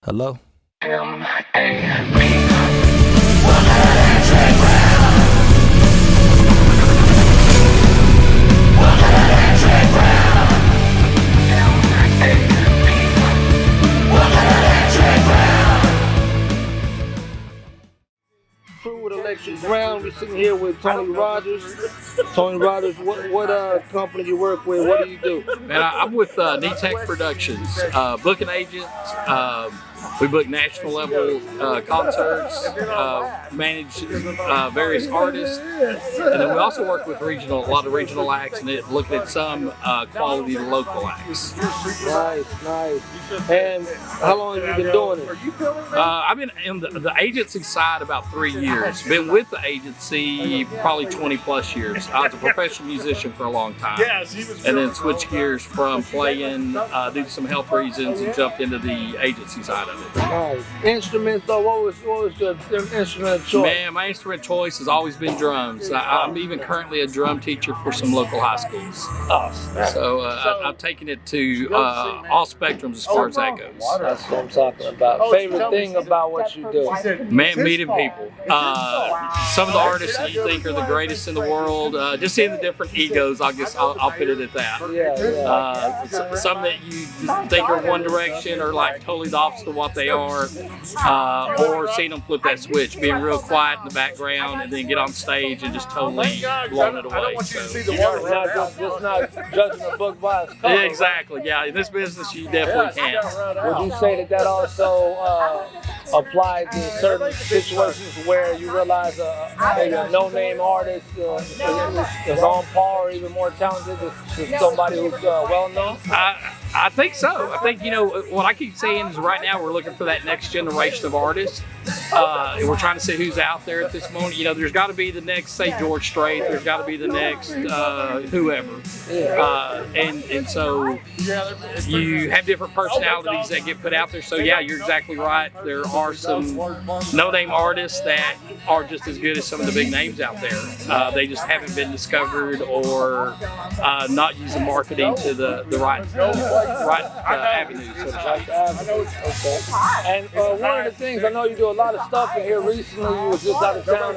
Hello? Crew with Electric Ground. We're sitting here with Toney Rogers. Toney Rogers, what company you work with? What do you do? Man, I'm with Netex Productions, booking agent. We book national level concerts, manage various artists, and then we also work with a lot of regional acts, and looking at some quality local acts. Nice. And how long have you been doing it? I've been in the agency side about 3 years. Been with the agency probably 20 plus years. I was a professional musician for a long time, and then switched gears from playing due to some health reasons and jumped into the agency side of it. Nice. Instruments though, what was your instrument choice? Man, my instrument choice has always been drums. I'm even currently a drum teacher for some local high schools. So I've taken it to all spectrums as far as that goes. That's what I'm talking about. Favorite thing about what you do? Man, meeting people. Some of the artists that you think are the greatest in the world, just seeing the different egos, I'll put it at that. Yeah. Some that you just think are one direction or like totally the opposite of what they are, or seeing them flip that switch, being real quiet in the background and then get on stage and just totally blowing it away. Just not judging a book by its cover. Yeah, exactly. Yeah, in this business you definitely can. Would you say that also applies to certain situations where you realize maybe a no-name artist is on par or even more talented than somebody who's well-known? I think so. I think, what I keep saying is right now we're looking for that next generation of artists. And we're trying to see who's out there at this moment. There's got to be the next, say, George Strait. There's got to be the next whoever. And so you have different personalities that get put out there. So, yeah, you're exactly right. There are some no-name artists that are just as good as some of the big names out there. They just haven't been discovered or not using marketing to the right avenues. Okay. And one of the things, I know you do a lot of stuff in here recently. You was just out of town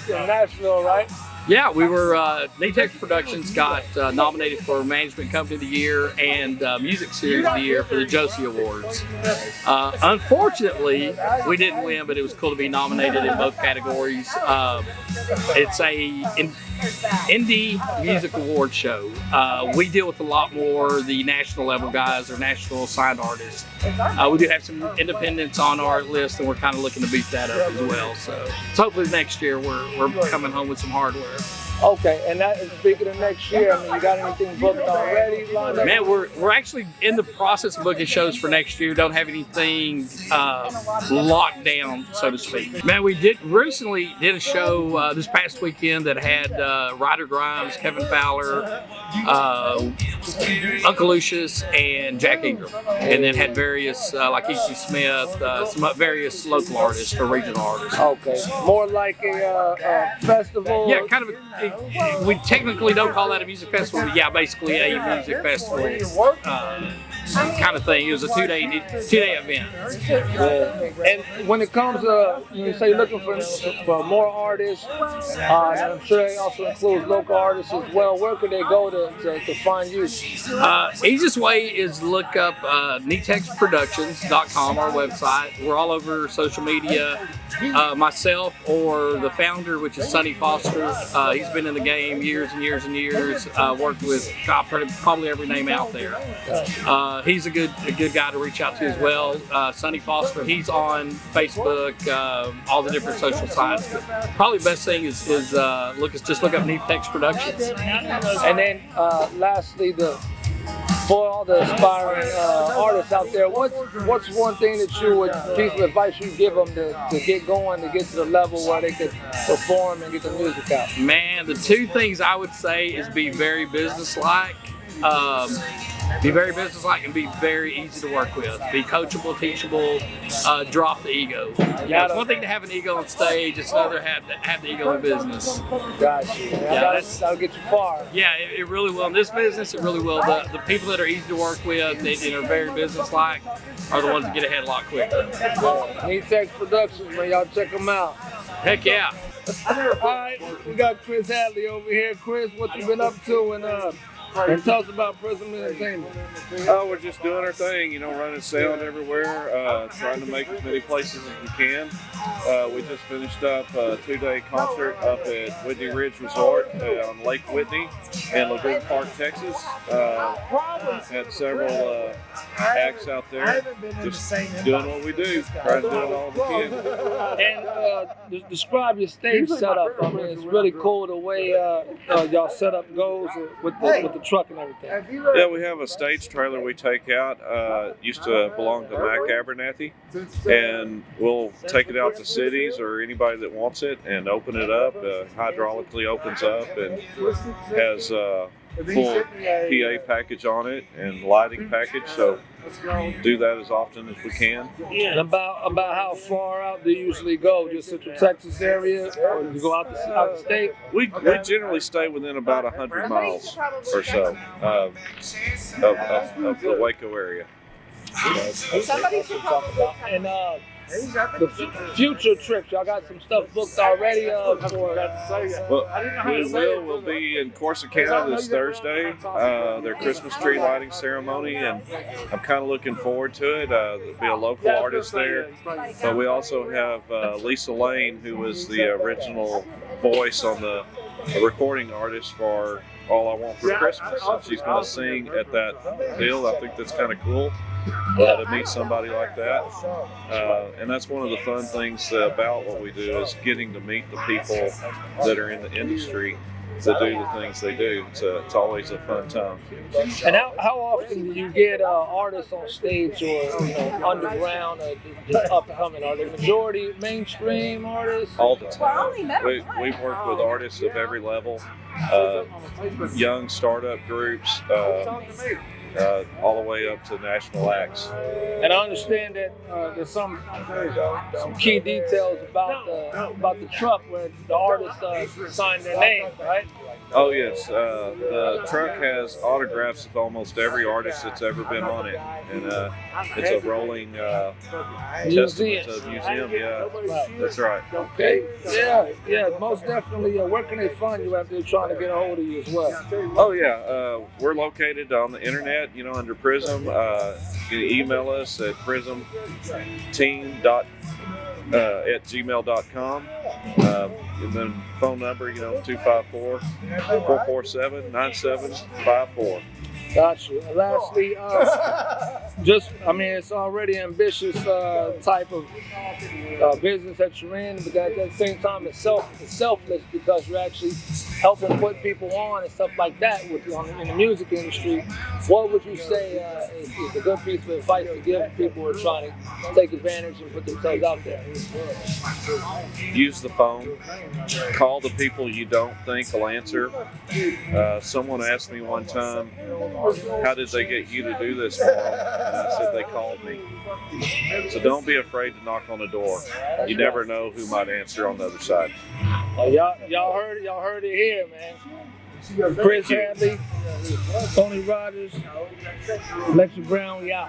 in Nashville, right? Yeah, we were, Netex Productions got nominated for Management Company of the Year and Music Series of the Year for the Josie Awards. Unfortunately, we didn't win, but it was cool to be nominated in both categories. It's a indie music award show. We deal with a lot more the national level guys or national signed artists. We do have some independents on our list, and we're kind of looking to beef that up as well. So hopefully next year we're coming home with some hardware. Okay, and that is speaking of next year. I mean, you got anything booked already, lined up? Man, we're actually in the process of booking shows for next year. Don't have anything locked down, so to speak. Man, we recently did a show this past weekend that had Ryder Grimes, Kevin Fowler, Uncle Lucius, and Jack Ingram, and then had various like E.C. Smith, some various local artists or regional artists. Okay, more like a festival. Yeah, kind of. We technically don't call that a music festival, but yeah, basically a music festival kind of thing. It was a two-day event. Yeah. And when it comes to, you say looking for more artists, and I'm sure it also includes local artists as well, where could they go to find you? Easiest way is look up netexproductions.com, our website. We're all over social media. Myself or the founder, which is Sonny Foster, he's been in the game years and years and years, worked with probably every name out there. He's a good guy to reach out to as well. Sonny Foster, he's on Facebook, all the different social sites. But probably the best thing is just look up Netex Productions. And then lastly, for all the aspiring artists out there, what's one thing that piece of advice you give them to get going, to get to the level where they could perform and get the music out? Man, the two things I would say is be very businesslike. Be very businesslike and be very easy to work with. Be coachable, teachable, drop the ego. It's one thing to have an ego on stage, it's another to have the ego in business. Gotcha. Yeah, that'll get you far. Yeah, it really will. In this business, it really will. The people that are easy to work with and are very businesslike are the ones that get ahead a lot quicker. Netex Productions, man, y'all check them out. Heck yeah. All right, we got Chris Hadley over here. Chris, what you been up to, and tell us about Prizm Entertainment. Oh, we're just doing our thing, you know, running sound everywhere, trying to make as many places as we can. We just finished up a 2-day concert up at Whitney Ridge Resort on Lake Whitney in Lagoon Park, Texas. Had several acts out there, just doing what we do, trying to do it all we can. And describe your stage setup. I mean, it's really cool the way y'all setup goes with the truck and everything. Yeah, we have a stage trailer we take out. Used to belong to Mac Abernathy, and we'll take it out to cities or anybody that wants it and open it up. Hydraulically opens up and has a full PA package on it and lighting package. So do that as often as we can. And about how far out do you usually go? Just Central Texas area, or do you go out the state? We generally stay within about 100 miles or so of the Waco area. Somebody should talk about. And the future trips, y'all got some stuff booked already? We'll be in Corsicana this Thursday, their Christmas tree lighting ceremony, and I'm kind of looking forward to it. There'll be a local artist there, but we also have Lisa Lane, who was the original voice on the recording artist for All I Want for Christmas. So she's going to sing at that deal. I think that's kind of cool. To meet somebody like that, and that's one of the fun things about what we do is getting to meet the people that are in the industry that do the things they do. It's always a fun time. And how often do you get artists on stage or underground or just upcoming? Are the majority mainstream artists? All the time. We've worked with artists of every level, young startup groups. All the way up to national acts. And I understand that there's some key details about the truck where the artists sign their name, right? Oh yes, the truck has autographs of almost every artist that's ever been on it, and it's a rolling testament to the museum. Yeah, that's right. Okay. Yeah, most definitely. Where can they find you after they're trying to get a hold of you as well? Oh yeah, we're located on the internet, under Prizm. You can email us at prizmteam@gmail.com. And then phone number, 254-447-9754. Gotcha. And lastly, it's already ambitious type of business that you're in, but at the same time, it's selfless because you're actually helping put people on and stuff like that in the music industry. What would you say is a good piece of advice to give people who are trying to take advantage and put themselves out there? Use the phone. Call the people you don't think will answer. Someone asked me one time, how did they get you to do this for them? And I said, they called me. So don't be afraid to knock on the door. You never know who might answer on the other side. Y'all heard it here, man. Chris Hadley, Toney Rogers, Lecture Brown, we out.